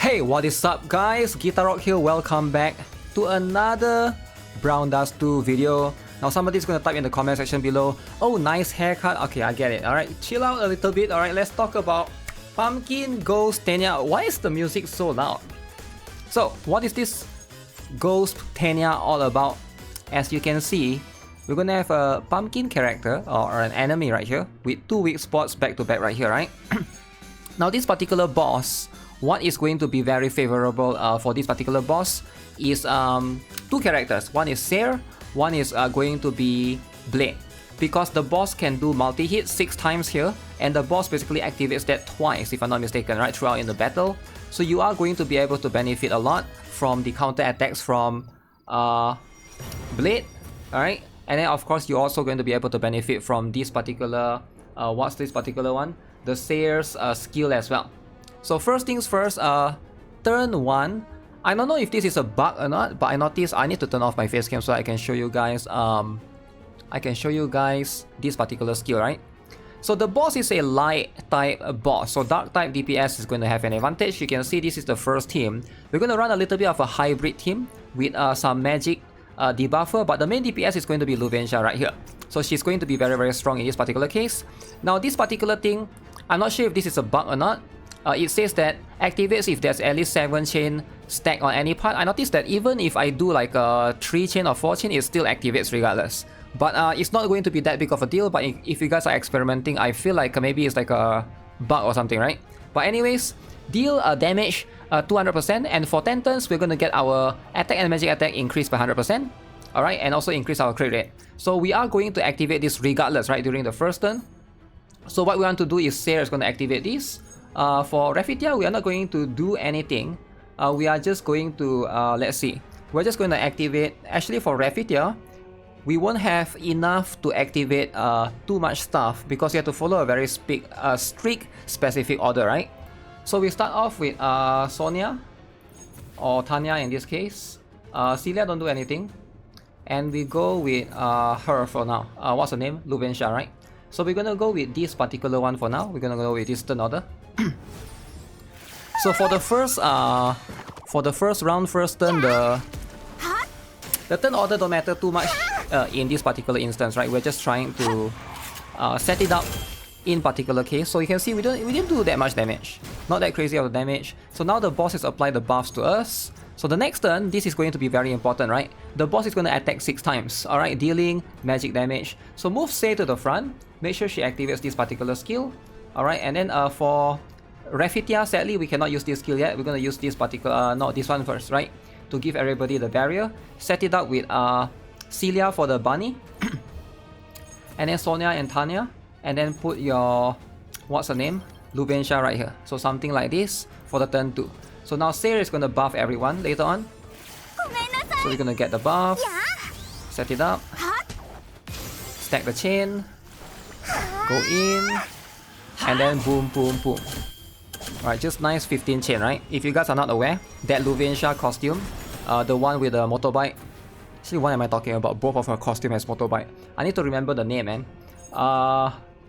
Hey, what is up guys? GuitarRock here, welcome back to another Brown Dust 2 video. Now somebody's gonna type in the comment section below, oh nice haircut, okay I get it, alright, chill out a little bit, alright, let's talk about Pumpkin Ghost Tenya. Why is the music so loud? So, what is this Ghost Tenya all about? As you can see, we're gonna have a pumpkin character or an enemy right here with two weak spots back to back right here, right? Now this particular boss, what is going to be very favorable for this particular boss is two characters. One is Seer, one is going to be Blade. Because the boss can do multi-hit 6 times here, and the boss basically activates that twice if I'm not mistaken, right, throughout in the battle. So you are going to be able to benefit a lot from the counter attacks from Blade, alright? And then of course you're also going to be able to benefit from this particular, what's this particular one? The Seer's skill as well. So first things first, turn 1, I don't know if this is a bug or not, but I noticed I need to turn off my face cam so I can show you guys this particular skill, right? So the boss is a light type boss, so dark type DPS is going to have an advantage. You can see this is the first team. We're going to run a little bit of a hybrid team with some magic debuffer, but the main DPS is going to be LUVENCIA right here. So she's going to be very strong in this particular case. Now this particular thing, I'm not sure if this is a bug or not. It says that activates if there's at least 7 chain stacked on any part. I noticed that even if I do like a 3 chain or 4 chain, it still activates regardless. But it's not going to be that big of a deal, but if you guys are experimenting, I feel like maybe it's like a bug or something, right? But anyways, deal damage 200%, and for 10 turns, we're going to get our attack and magic attack increased by 100%. Alright, and also increase our crit rate. So we are going to activate this regardless, right, during the first turn. So what we want to do is Seer is going to activate this. For Rafitia, we are not going to do anything. We are just going to, let's see. We're just going to activate, actually for Rafitia, we won't have enough to activate too much stuff because you have to follow a very strict specific order, right? So we start off with SONYA, or Tanya in this case. Celia don't do anything. And we go with her for now. What's her name? LUVENCIA, right? So we're gonna go with this particular one for now. We're gonna go with this turn order. So for the first round, first turn, the turn order don't matter too much in this particular instance, right? We're just trying to set it up in particular case. So you can see we didn't do that much damage, not that crazy of damage. So now the boss has applied the buffs to us. So the next turn, this is going to be very important, right? The boss is going to attack 6 times, alright, dealing magic damage. So move Sei to the front, make sure she activates this particular skill, alright, and then for Rafitia, sadly we cannot use this skill yet. We're going to use this particular, no, this one first, right? To give everybody the barrier. Set it up with Celia for the bunny, and then Sonya and Tanya, and then put your, what's her name? LUVENCIA right here. So something like this for the turn 2. So now Seer is going to buff everyone later on. So we're going to get the buff, set it up, stack the chain, go in, and then boom, boom, boom. Alright, just nice 15 chain, right? If you guys are not aware, that LUVENCIA costume, the one with the motorbike. Actually, what am I talking about? Both of her costume has motorbike. I need to remember the name, man.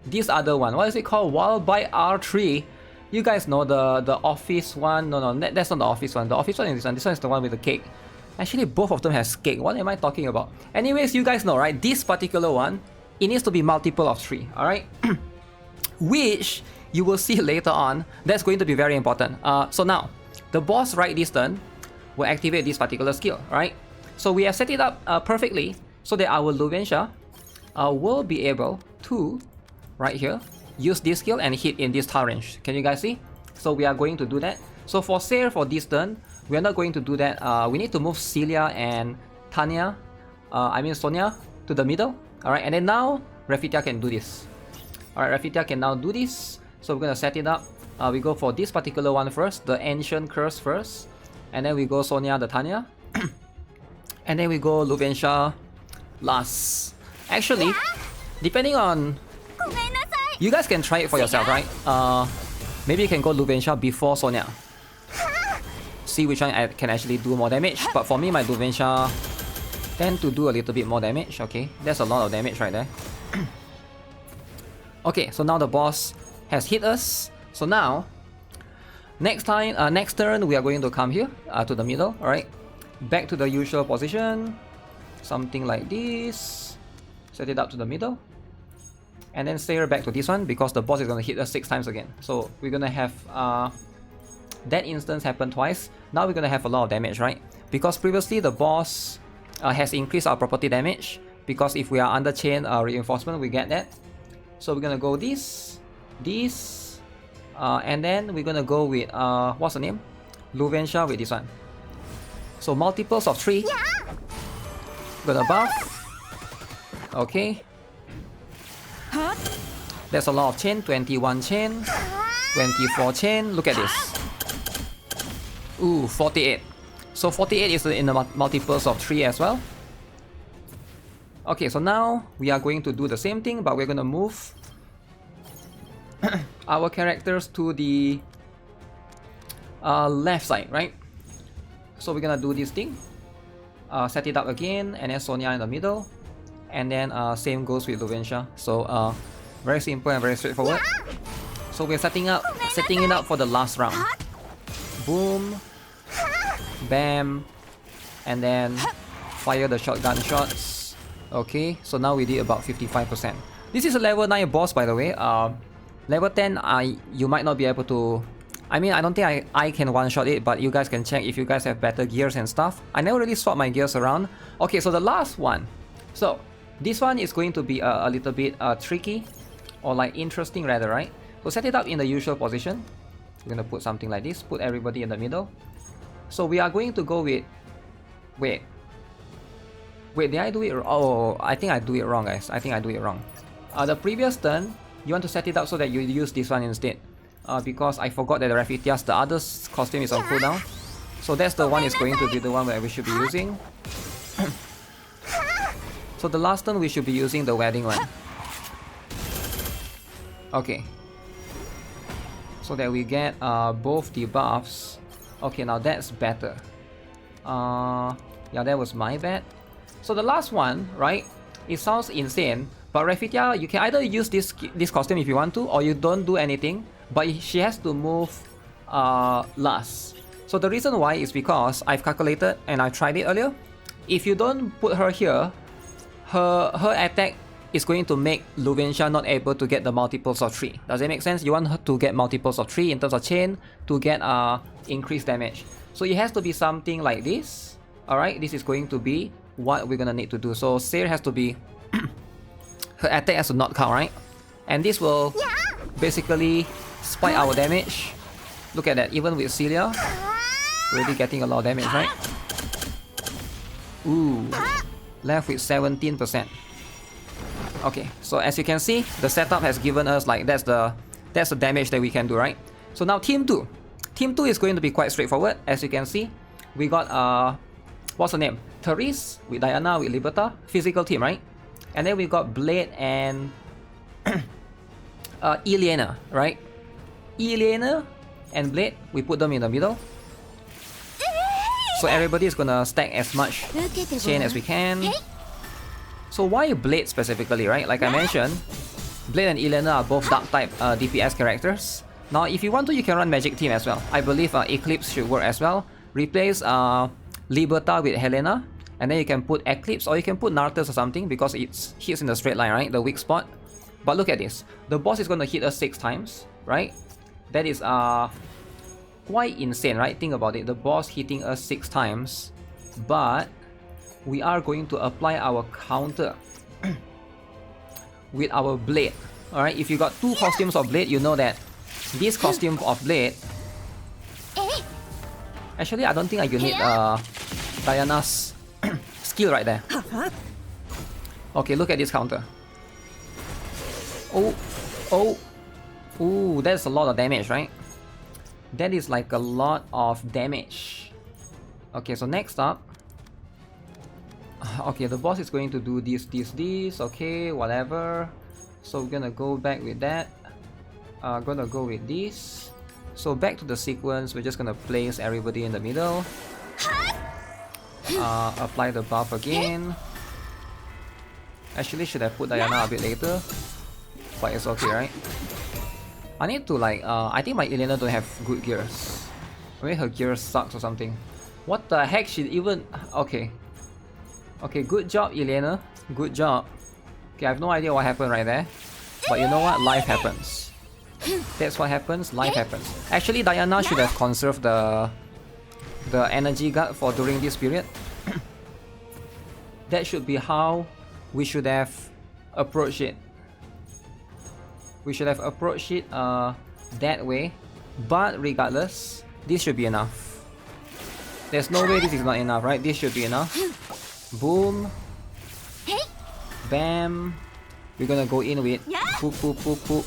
This other one, what is it called? Wild Bite R3. You guys know the office one. No, that's not the office one. The office one is this one. This one is the one with the cake. Actually, both of them has cake. What am I talking about? Anyways, you guys know, right? This particular one, it needs to be multiple of 3, alright? Which you will see later on. That's going to be very important. So now, the boss right this turn will activate this particular skill, right? So we have set it up perfectly so that our LUVENCIA will be able to, right here, use this skill and hit in this tar range. Can you guys see? So we are going to do that. So for Seer for this turn, we are not going to do that. We need to move Celia and Tanya, Sonya, to the middle. Alright, and then now Rafitia can do this. Alright, Rafitia can now do this. So we're gonna set it up. We go for this particular one first, the Ancient Curse first. And then we go Sonya, the Tanya. And then we go LUVENCIA last. Actually, depending on, you guys can try it for yourself, right? Maybe you can go LUVENCIA before Sonya. See which one I can actually do more damage. But for me, my LUVENCIA tend to do a little bit more damage. Okay, that's a lot of damage right there. Okay, so now the boss has hit us. So now Next time, next turn, we are going to come here to the middle. All right, back to the usual position, something like this. Set it up to the middle, and then stay back to this one because the boss is gonna hit us 6 times again. So we're gonna have that instance happen twice. Now we're gonna have a lot of damage, right? Because previously the boss has increased our property damage. Because if we are under chain reinforcement, we get that. So we're gonna go this, and then we're gonna go with what's the name? LUVENCIA with this one. So multiples of 3. Gonna buff. Okay. That's a lot of chain. 21 chain, 24 chain. Look at this. Ooh, 48. So 48 is in the multiples of 3 as well. Okay, so now we are going to do the same thing, but we're gonna move our characters to the left side, right? So we're gonna do this thing, set it up again, and then SONYA in the middle, and then same goes with LUVENCIA. So very simple and very straightforward. So we're setting it up for the last round. Boom, bam, and then fire the shotgun shots. Okay, so now we did about 55%. This is a level 9 boss, by the way. Level 10, you might not be able to... I mean, I don't think I can one-shot it, but you guys can check if you guys have better gears and stuff. I never really swap my gears around. Okay, so the last one. So, this one is going to be a little bit tricky, or like interesting rather, right? So set it up in the usual position. We're gonna put something like this, put everybody in the middle. So we are going to go with... Wait, did I do it? Oh, I think I do it wrong, guys. I think I do it wrong. The previous turn, you want to set it up so that you use this one instead. Because I forgot that the Raffitia's, the other costume is on cooldown. So that's the one is going to be the one that we should be using. So the last turn we should be using the wedding one. Okay. So that we get both debuffs. Okay, now that's better. Yeah, that was my bad. So the last one, right? It sounds insane, but Raffitia, you can either use this costume if you want to, or you don't do anything, but she has to move last. So the reason why is because I've calculated and I tried it earlier. If you don't put her here, her attack is going to make LUVENCIA not able to get the multiples of 3. Does it make sense? You want her to get multiples of 3 in terms of chain to get increased damage. So it has to be something like this. Alright, this is going to be what we're gonna need to do. So Seir has to be her attack has to not count, right? And this will basically spike our damage. Look at that, even with Celia, already getting a lot of damage, right? Ooh, left with 17%. Okay, so as you can see, the setup has given us like that's the damage that we can do, right? So now team 2. Team 2 is going to be quite straightforward. As you can see, we got what's her name? Therese with Diana with Liberta. Physical team, right? And then we got Blade and Iliana, right? Iliana and Blade, we put them in the middle. So everybody is gonna stack as much chain as we can. So why Blade specifically, right? Like I mentioned, Blade and Iliana are both dark type DPS characters. Now if you want to, you can run Magic Team as well. I believe Eclipse should work as well. Replace Liberta with Helena, and then you can put Eclipse or you can put Nartus or something because it hits in the straight line, right? The weak spot. But look at this. The boss is going to hit us 6 times, right? That is quite insane, right? Think about it. The boss hitting us 6 times, but we are going to apply our counter with our Blade. Alright, if you got 2 costumes of Blade, you know that this costume of Blade... Actually, I don't think you need Diana's skill right there. Okay, look at this counter. Ooh, that's a lot of damage, right? That is like a lot of damage. Okay, so next up... Okay, the boss is going to do this, okay, whatever. So we're gonna go back with that. Gonna go with this. So back to the sequence, we're just gonna place everybody in the middle. Apply the buff again. Actually, should have put Diana a bit later, but it's okay, right? I need to like, I think my Elena don't have good gears. Maybe her gears sucks or something. What the heck, she even... Okay. Okay, good job, Elena. Good job. Okay, I have no idea what happened right there. But you know what? Life happens. That's what happens, life happens. Actually, Diana should have conserved the energy guard for during this period. That should be how we should have approached it. We should have approached it that way. But regardless, this should be enough. There's no way this is not enough, right? This should be enough. Boom. Bam. We're gonna go in with poop, poop, poop, poop.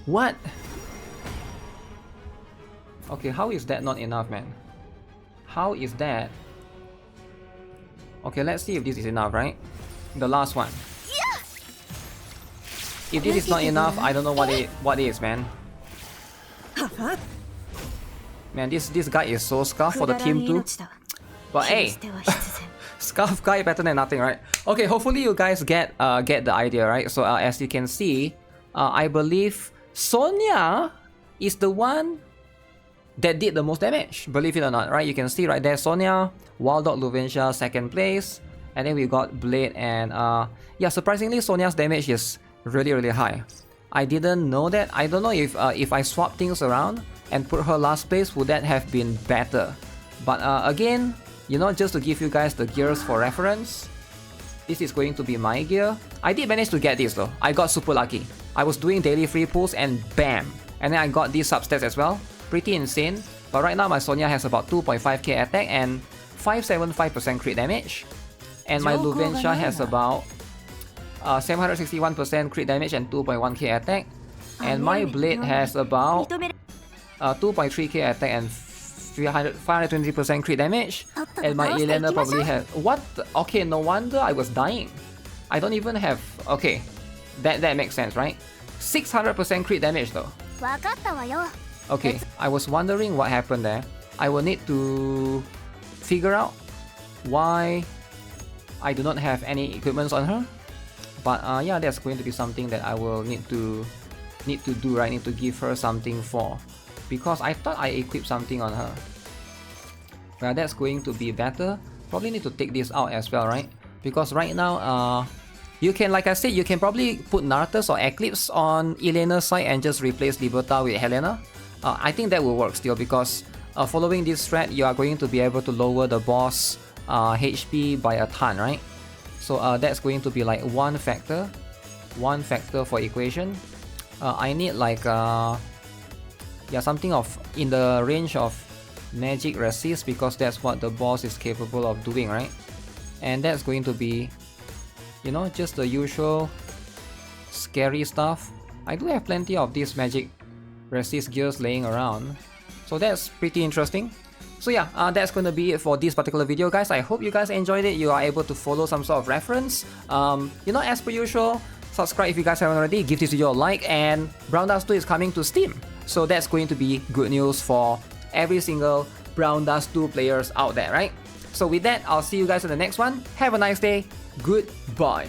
What? Okay, how is that not enough, man? How is that? Okay, let's see if this is enough, right? The last one. If this is not enough, I don't know what is, man. Man, this guy is so scuffed for the team too. But hey, scuff guy better than nothing, right? Okay, hopefully you guys get the idea, right? So as you can see, I believe Sonya is the one that did the most damage, believe it or not, right? You can see right there, Sonya, Wild Dog Luvencia, second place, and then we got Blade, and yeah, surprisingly, Sonya's damage is really high. I didn't know that. I don't know if I swap things around and put her last place, would that have been better? But again, you know, just to give you guys the gears for reference, this is going to be my gear. I did manage to get this though. I got super lucky. I was doing daily free pulls and bam! And then I got these substats as well. Pretty insane. But right now my Sonya has about 2.5k attack and 575% crit damage. And my Luvencia has about 761% crit damage and 2.1k attack. And my Blade has about 2.3k attack and 520% crit damage. And my Elena probably has... What? Okay, no wonder I was dying. I don't even have... Okay, that makes sense, right? 600% crit damage though. Okay, I was wondering what happened there. I will need to figure out why I do not have any equipments on her. But yeah, that's going to be something that I will need to do, right? Need to give her something for. Because I thought I equipped something on her. Well, that's going to be better. Probably need to take this out as well, right? Because right now, you can, like I said, you can probably put Nartus or Eclipse on Elena's side and just replace Liberta with Helena. I think that will work still because following this strat, you are going to be able to lower the boss HP by a ton, right? So that's going to be like one factor for equation. I need like yeah, something of in the range of magic resist because that's what the boss is capable of doing, right? And that's going to be, you know, just the usual scary stuff. I do have plenty of these magic resist gears laying around, so that's pretty interesting. So yeah, that's going to be it for this particular video, guys. I hope you guys enjoyed it. You are able to follow some sort of reference. You know, as per usual, subscribe if you guys haven't already, give this video a like, and Brown Dust 2 is coming to Steam. So that's going to be good news for every single Brown Dust 2 players out there, right? So with that, I'll see you guys in the next one. Have a nice day. Goodbye.